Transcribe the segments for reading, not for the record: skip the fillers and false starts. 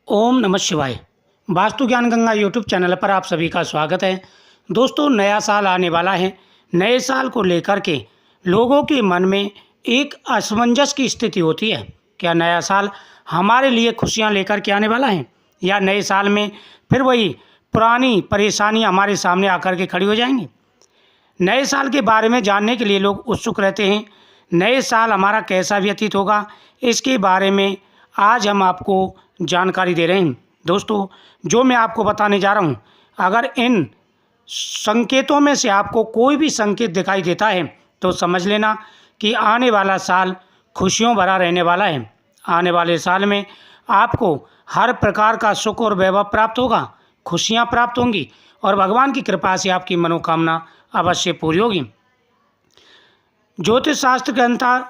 ओम नमः शिवाय। वास्तु ज्ञान गंगा यूट्यूब चैनल पर आप सभी का स्वागत है। दोस्तों, नया साल आने वाला है। नए साल को लेकर के लोगों के मन में एक असमंजस की स्थिति होती है। क्या नया साल हमारे लिए खुशियां लेकर के आने वाला है, या नए साल में फिर वही पुरानी परेशानियां हमारे सामने आकर के खड़ी हो जाएंगी। नए साल के बारे में जानने के लिए लोग उत्सुक रहते हैं। नए साल हमारा कैसा व्यतीत होगा, इसके बारे में आज हम आपको जानकारी दे रहे हैं। दोस्तों, जो मैं आपको बताने जा रहा हूं, अगर इन संकेतों में से आपको कोई भी संकेत दिखाई देता है तो समझ लेना कि आने वाला साल खुशियों भरा रहने वाला है। आने वाले साल में आपको हर प्रकार का सुख और वैभव प्राप्त होगा, खुशियां प्राप्त होंगी और भगवान की कृपा से आपकी मनोकामना अवश्य पूरी होगी। ज्योतिष शास्त्र के अनुसार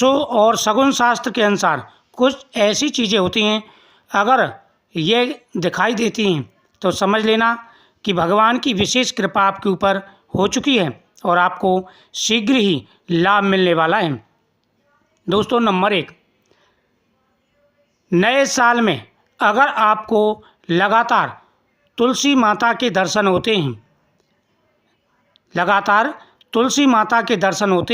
और सगुन शास्त्र के अनुसार कुछ ऐसी चीज़ें होती हैं, अगर ये दिखाई देती हैं तो समझ लेना कि भगवान की विशेष कृपा आपके ऊपर हो चुकी है और आपको शीघ्र ही लाभ मिलने वाला है। दोस्तों, नंबर 1, नए साल में अगर आपको लगातार तुलसी माता के दर्शन होते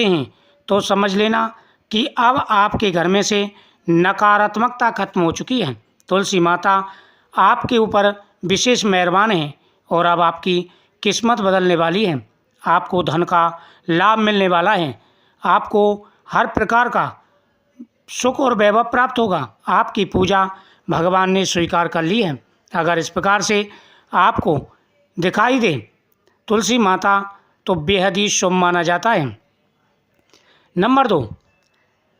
हैं, तो समझ लेना कि अब आपके घर में से नकारात्मकता खत्म हो चुकी है। तुलसी माता आपके ऊपर विशेष मेहरबान है और अब आपकी किस्मत बदलने वाली है। आपको धन का लाभ मिलने वाला है। आपको हर प्रकार का सुख और वैभव प्राप्त होगा। आपकी पूजा भगवान ने स्वीकार कर ली है। अगर इस प्रकार से आपको दिखाई दे तुलसी माता तो बेहद ही शुभ माना जाता है। नंबर 2,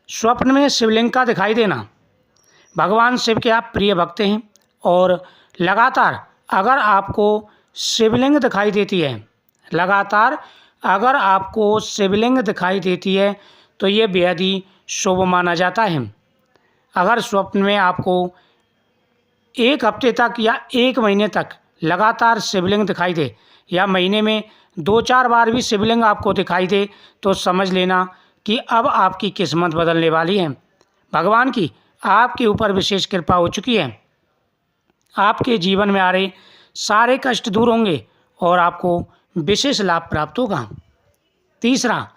स्वप्न में शिवलिंग का दिखाई देना। भगवान शिव के आप प्रिय भक्त हैं और लगातार अगर आपको शिवलिंग दिखाई देती है तो ये बेहद ही शुभ माना जाता है। अगर स्वप्न में आपको 1 हफ्ते तक या 1 महीने तक लगातार शिवलिंग दिखाई दे, या महीने में 2-4 बार भी शिवलिंग आपको दिखाई दे, तो समझ लेना कि अब आपकी किस्मत बदलने वाली है। भगवान की आपके ऊपर विशेष कृपा हो चुकी है। आपके जीवन में आ रहे सारे कष्ट दूर होंगे और आपको विशेष लाभ प्राप्त होगा। तीसरा,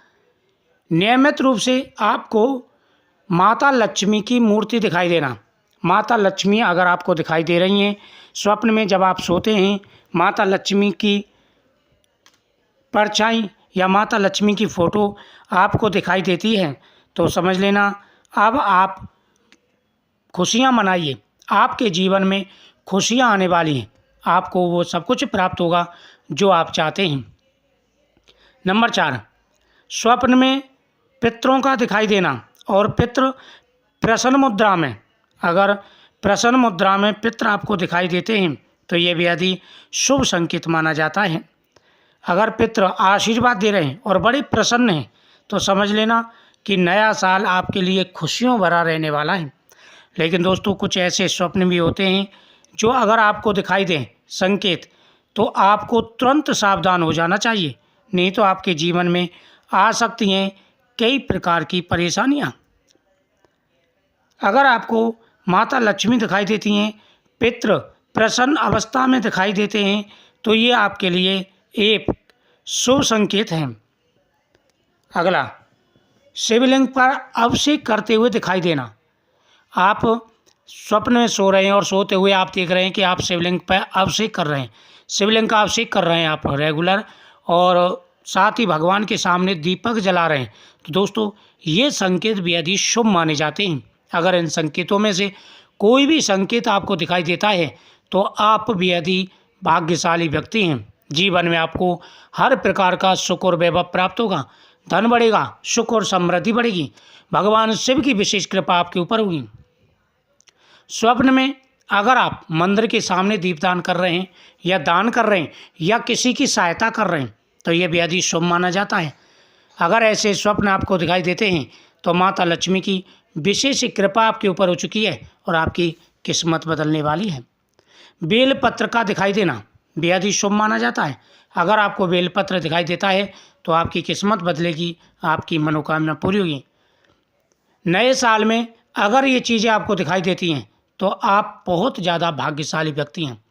नियमित रूप से आपको माता लक्ष्मी की मूर्ति दिखाई देना। माता लक्ष्मी अगर आपको दिखाई दे रही हैं स्वप्न में, जब आप सोते हैं, माता लक्ष्मी की परछाई या माता लक्ष्मी की फ़ोटो आपको दिखाई देती है, तो समझ लेना अब आप खुशियां मनाइए। आपके जीवन में खुशियां आने वाली हैं। आपको वो सब कुछ प्राप्त होगा जो आप चाहते हैं। नंबर 4, स्वप्न में पितरों का दिखाई देना और पितृ प्रसन्न मुद्रा में, अगर प्रसन्न मुद्रा में पितृ आपको दिखाई देते हैं तो ये बेहद ही शुभ संकेत माना जाता है। अगर पितृ आशीर्वाद दे रहे हैं और बड़े प्रसन्न हैं तो समझ लेना कि नया साल आपके लिए खुशियों भरा रहने वाला है। लेकिन दोस्तों, कुछ ऐसे स्वप्न भी होते हैं जो अगर आपको दिखाई दें संकेत, तो आपको तुरंत सावधान हो जाना चाहिए, नहीं तो आपके जीवन में आ सकती हैं कई प्रकार की परेशानियां। अगर आपको माता लक्ष्मी दिखाई देती हैं, पितृ प्रसन्न अवस्था में दिखाई देते हैं, तो ये आपके लिए एक शुभ संकेत है। अगला, शिवलिंग पर अभिषेक करते हुए दिखाई देना। आप स्वप्न में सो रहे हैं और सोते हुए आप देख रहे हैं कि आप शिवलिंग पर अभिषेक कर रहे हैं, शिवलिंग का अभिषेक कर रहे हैं आप रेगुलर, और साथ ही भगवान के सामने दीपक जला रहे हैं, तो दोस्तों ये संकेत बेहद ही शुभ माने जाते हैं। अगर इन संकेतों में से कोई भी संकेत आपको दिखाई देता है तो आप बेहद ही भाग्यशाली व्यक्ति हैं। जीवन में आपको हर प्रकार का सुख और वैभव प्राप्त होगा, धन बढ़ेगा, सुख और समृद्धि बढ़ेगी, भगवान शिव की विशेष कृपा आपके ऊपर होगी। स्वप्न में अगर आप मंदिर के सामने दीपदान कर रहे हैं या दान कर रहे हैं या किसी की सहायता कर रहे हैं तो ये बेहद ही शुभ माना जाता है। अगर ऐसे स्वप्न आपको दिखाई देते हैं तो माता लक्ष्मी की विशेष कृपा आपके ऊपर हो चुकी है और आपकी किस्मत बदलने वाली है। बेलपत्र का दिखाई देना बेहद ही शुभ माना जाता है। अगर आपको बेलपत्र दिखाई देता है तो आपकी किस्मत बदलेगी, आपकी मनोकामना पूरी होगी। नए साल में अगर ये चीज़ें आपको दिखाई देती हैं तो आप बहुत ज़्यादा भाग्यशाली व्यक्ति हैं।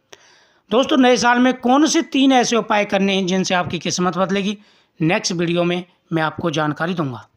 दोस्तों, नए साल में कौन से 3 ऐसे उपाय करने हैं जिनसे आपकी किस्मत बदलेगी, नेक्स्ट वीडियो में मैं आपको जानकारी दूंगा।